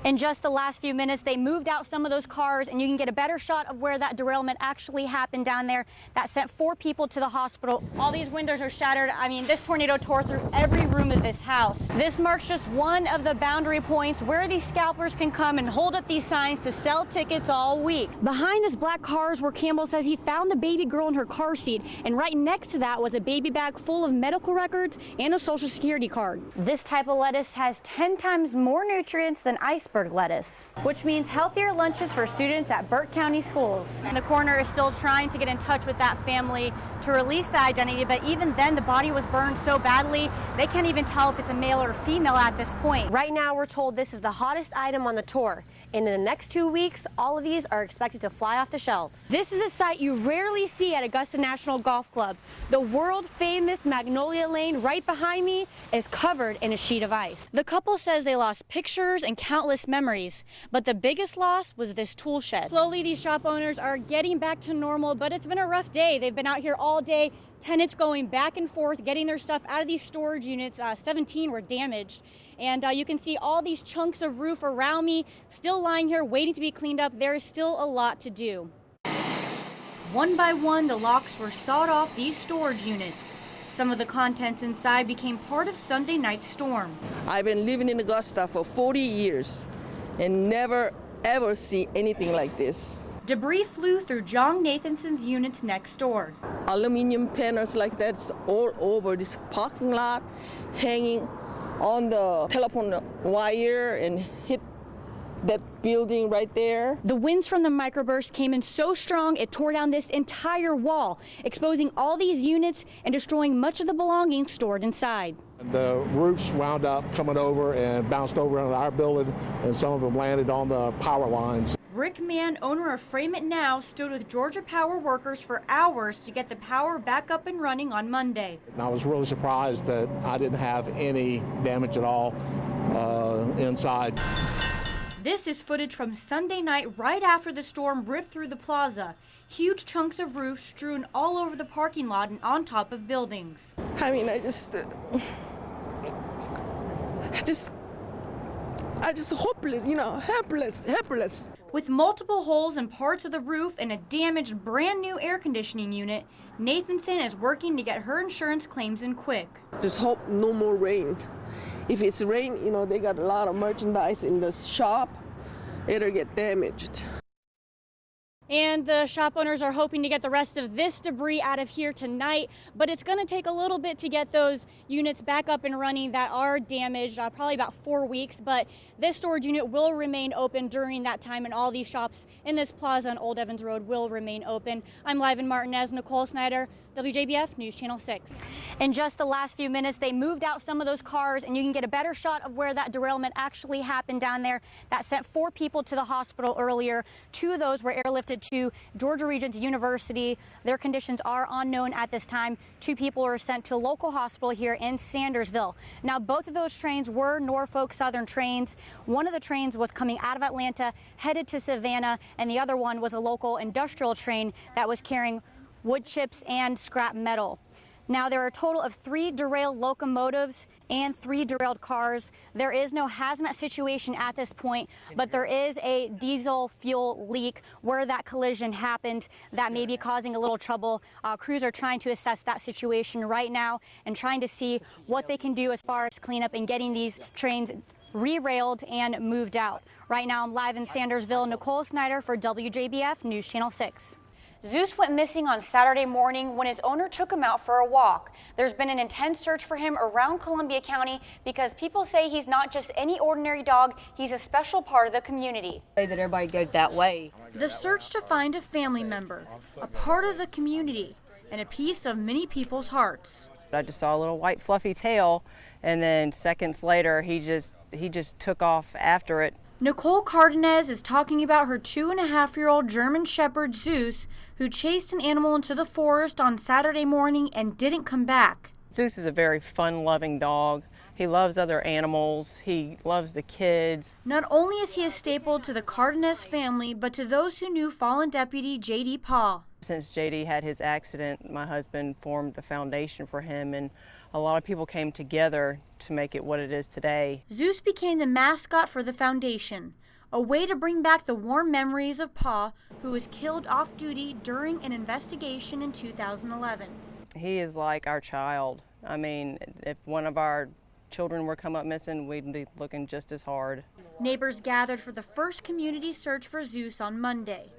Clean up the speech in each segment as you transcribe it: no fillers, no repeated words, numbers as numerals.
In just the last few minutes, they moved out some of those cars, and you can get a better shot of where that derailment actually happened down there. That sent 4 people to the hospital. All these windows are shattered. I mean, this tornado tore through every room of this house. This marks just one of the boundary points where these scalpers can come and hold up these signs to sell tickets all week. Behind this black car is where Campbell says he found the baby girl in her car seat, and right next to that was a baby bag full of medical records and a Social Security card. This type of lettuce has 10 times more nutrients than iceberg lettuce, which means healthier lunches for students at Burke County schools. And the coroner is still trying to get in touch with that family to release the identity, but even then the body was burned so badly they can't even tell if it's a male or female at this point. Right now we're told this is the hottest item on the tour, and in the next 2 weeks all of these are expected to fly off the shelves. This is a sight you rarely see at Augusta National Golf Club. The world famous Magnolia Lane right behind me is covered in a sheet of ice. The couple says they lost pictures and countless memories, but the biggest loss was this tool shed. Slowly these shop owners are getting back to normal, but it's been a rough day. They've been out here all day, tenants going back and forth, getting their stuff out of these storage units. 17 were damaged. And you can see all these chunks of roof around me still lying here waiting to be cleaned up. There is still a lot to do. One by one, the locks were sawed off these storage units. Some of the contents inside became part of Sunday night's storm. I've been living in Augusta for 40 years and never ever see anything like this. Debris flew through John Nathanson's units next door. Aluminum panels like that's all over this parking lot, hanging on the telephone wire and hit that building right there. The winds from the microburst came in so strong it tore down this entire wall, exposing all these units and destroying much of the belongings stored inside. The roofs wound up coming over and bounced over on our building, and some of them landed on the power lines. Rick Mann, owner of Frame It Now, stood with Georgia Power workers for hours to get the power back up and running on Monday. And I was really surprised that I didn't have any damage at all inside. This is footage from Sunday night right after the storm ripped through the plaza. Huge chunks of roof strewn all over the parking lot and on top of buildings. I mean, I just hopeless, you know, helpless. With multiple holes in parts of the roof and a damaged brand new air conditioning unit, Nathanson is working to get her insurance claims in quick. Just hope no more rain. If it's rain, you know, they got a lot of merchandise in the shop, it'll get damaged. And the shop owners are hoping to get the rest of this debris out of here tonight, but it's going to take a little bit to get those units back up and running that are damaged, probably about 4 weeks, but this storage unit will remain open during that time, and all these shops in this plaza on Old Evans Road will remain open. I'm live in Martinez, Nicole Snyder, WJBF News Channel 6. In just the last few minutes, they moved out some of those cars, and you can get a better shot of where that derailment actually happened down there. That sent 4 people to the hospital earlier. 2 of those were airlifted to Georgia Regents University. Their conditions are unknown at this time. 2 people were sent to a local hospital here in Sandersville. Now, both of those trains were Norfolk Southern trains. One of the trains was coming out of Atlanta, headed to Savannah, and the other one was a local industrial train that was carrying wood chips and scrap metal. Now, there are a total of 3 derailed locomotives and 3 derailed cars. There is no hazmat situation at this point, but there is a diesel fuel leak where that collision happened that may be causing a little trouble. Crews are trying to assess that situation right now and trying to see what they can do as far as cleanup and getting these trains re-railed and moved out. Right now, I'm live in Sandersville. Nicole Snyder for WJBF News Channel 6. Zeus went missing on Saturday morning when his owner took him out for a walk. There's been an intense search for him around Columbia County because people say he's not just any ordinary dog, he's a special part of the community. That everybody goes that way. The search to find a family member, a part of the community, and a piece of many people's hearts. I just saw a little white fluffy tail, and then seconds later he just took off after it. Nicole Cardenas is talking about her 2.5-year-old German Shepherd Zeus, who chased an animal into the forest on Saturday morning and didn't come back. Zeus is a very fun-loving dog. He loves other animals. He loves the kids. Not only is he a staple to the Cardenas family, but to those who knew fallen deputy J.D. Paul. Since JD had his accident, my husband formed a foundation for him, and a lot of people came together to make it what it is today. Zeus became the mascot for the foundation, a way to bring back the warm memories of Pa, who was killed off duty during an investigation in 2011. He is like our child. I mean, if one of our children were come up missing, we'd be looking just as hard. Neighbors gathered for the first community search for Zeus on Monday.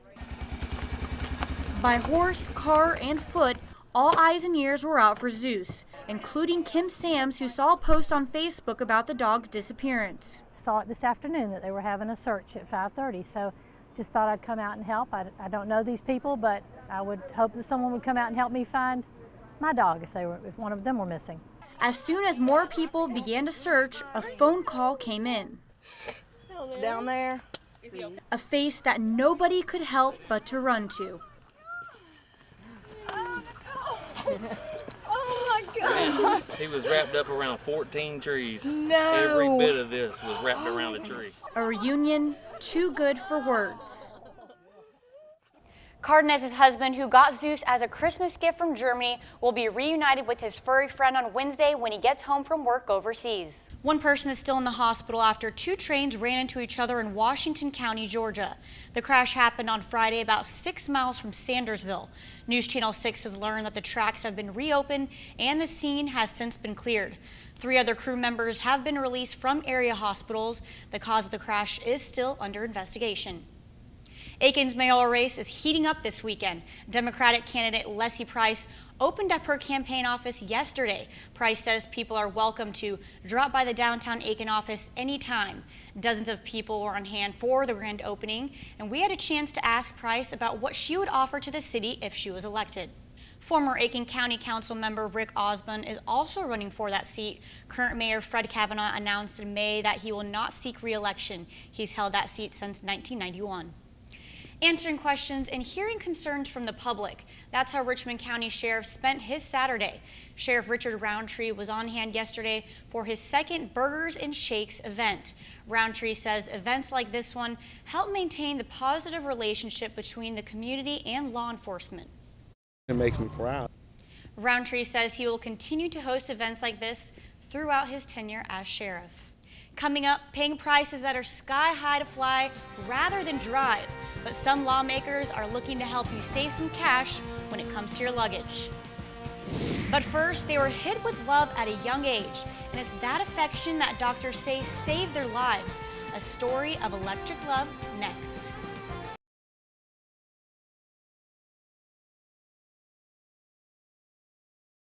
By horse, car, and foot, all eyes and ears were out for Zeus, including Kim Sams, who saw a post on Facebook about the dog's disappearance. Saw it this afternoon that they were having a search at 5:30, so just thought I'd come out and help. I don't know these people, but I would hope that someone would come out and help me find my dog if one of them were missing. As soon as more people began to search, a phone call came in. Down there. A face that nobody could help but to run to. Oh my God! He was wrapped up around 14 trees. No! Every bit of this was wrapped around a tree. A reunion too good for words. Cardenas' husband, who got Zeus as a Christmas gift from Germany, will be reunited with his furry friend on Wednesday when he gets home from work overseas. One person is still in the hospital after two trains ran into each other in Washington County, Georgia. The crash happened on Friday about 6 miles from Sandersville. News Channel 6 has learned that the tracks have been reopened and the scene has since been cleared. 3 other crew members have been released from area hospitals. The cause of the crash is still under investigation. Aiken's mayoral race is heating up this weekend. Democratic candidate Leslie Price opened up her campaign office yesterday. Price says people are welcome to drop by the downtown Aiken office anytime. Dozens of people were on hand for the grand opening, and we had a chance to ask Price about what she would offer to the city if she was elected. Former Aiken County Council member Rick Osborne is also running for that seat. Current Mayor Fred Kavanaugh announced in May that he will not seek re-election. He's held that seat since 1991. Answering questions and hearing concerns from the public. That's how Richmond County Sheriff spent his Saturday. Sheriff Richard Roundtree was on hand yesterday for his second Burgers and Shakes event. Roundtree says events like this one help maintain the positive relationship between the community and law enforcement. It makes me proud. Roundtree says he will continue to host events like this throughout his tenure as sheriff. Coming up, paying prices that are sky high to fly rather than drive. But some lawmakers are looking to help you save some cash when it comes to your luggage. But first, they were hit with love at a young age, and it's that affection that doctors say saved their lives. A story of electric love next.